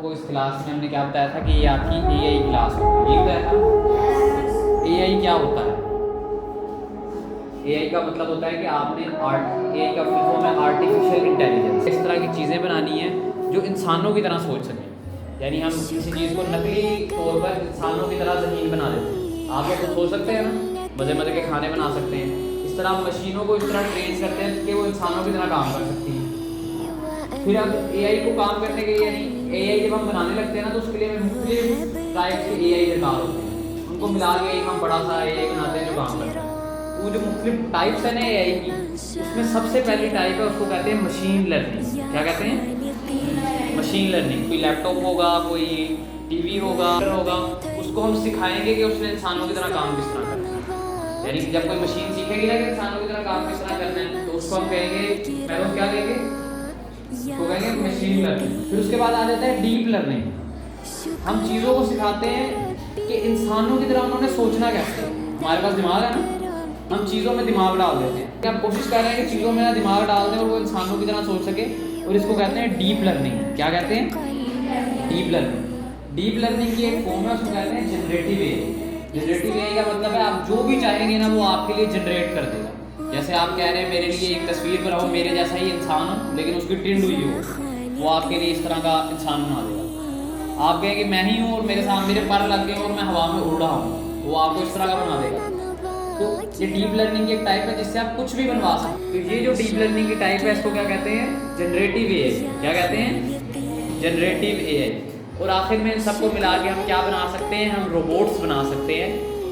को इस क्लास में हमने क्या बताया था कि ये आपकी एआई क्लास होगी, ये बताया था। एआई क्या होता है? एआई का मतलब होता है कि आपने एआई का फुल फॉर्म है आर्टिफिशियल इंटेलिजेंस। इस तरह की चीज़ें बनानी है जो इंसानों की तरह सोच सकें, यानी हम किसी चीज़ को नकली तौर पर इंसानों की तरह ज़हीन बना देते हैं। आप लोग तो सोच सकते हैं ना, मज़े मज़े के खाने बना सकते हैं। इस तरह हम मशीनों को इस तरह ट्रेन करते हैं कि वो इंसानों की तरह काम कर सकती हैं। फिर अब एआई को काम करने के लिए, यानी एआई जब हम बनाने लगते हैं ना, तो उसके लिए हमें मुख्तलिफ टाइप के एआई दरकार होते हैं। उनको मिला के एक हम बड़ा सा एआई बनाते हैं जो काम करता है। वो जो मुख्तलिफ टाइप्स है ना एआई की, उसमें सबसे पहली टाइप है, उसको कहते हैं मशीन लर्निंग। क्या कहते हैं? Machine learning. कोई लैपटॉप होगा, कोई टीवी होगा, उसको हम सिखाएंगे कि उसने इंसानों की तरह काम किस तरह करना है। यानी कि जब कोई मशीन सीखेगी ना कि इंसानों की तरह काम किस तरह करना है, तो उसको हम कहेंगे, मैं क्या कहेंगे, उसको कहेंगे मशीन लर्निंग। फिर उसके बाद आ जाता है डीप लर्निंग। हम चीज़ों को सिखाते हैं कि इंसानों की तरह उन्होंने सोचना कैसे है। हमारे पास दिमाग है ना, हम चीज़ों में दिमाग डाल देते हैं। क्या हम कोशिश कर रहे हैं कि चीज़ों में दिमाग डाल दें और वो इंसानों की तरह सोच सके, और इसको कहते हैं डीप लर्निंग। क्या कहते हैं? Deep learning. डीप लर्निंग की एक फॉर्म है, उसको कहते हैं जनरेटिव एआई। जनरेटिव एआई का मतलब है आप जो भी चाहेंगे ना वो आपके लिए जनरेट कर देगा। जैसे आप कह रहे हैं मेरे लिए एक तस्वीर बनाओ, मेरे जैसा ही इंसान हो लेकिन उसकी टिंड हुई हो, वो आपके लिए इस तरह का इंसान बना देगा। आप कहेंगे मैं ही हूँ और मेरे साथ मेरे पर लग गए और मैं हवा में उड़ रहा हूँ, वो आपको इस तरह का बना देगा। तो ये डीप लर्निंग की एक टाइप है जिससे आप कुछ भी बनवा सकते हैं। तो ये जो डीप लर्निंग की टाइप है इसको क्या कहते हैं? Generative AI. क्या कहते हैं? Generative AI. और आखिर में इन सबको मिला के हम क्या बना सकते हैं? हम रोबोट्स बना सकते हैं,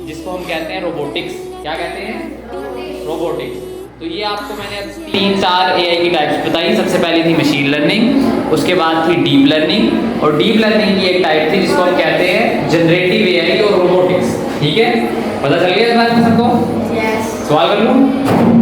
जिसको हम कहते हैं रोबोटिक्स। क्या कहते हैं? रोबोटिक्स। तो ये आपको मैंने 3-4 एआई की टाइप्स बताई। सबसे पहली थी मशीन लर्निंग, उसके बाद थी डीप लर्निंग, और डीप लर्निंग की एक टाइप थी जिसको हम कहते हैं जनरेटिव एआई और रोबोटिक्स। ठीक है, पता चल गया इस बात में सबको? सवाल कर लूँ?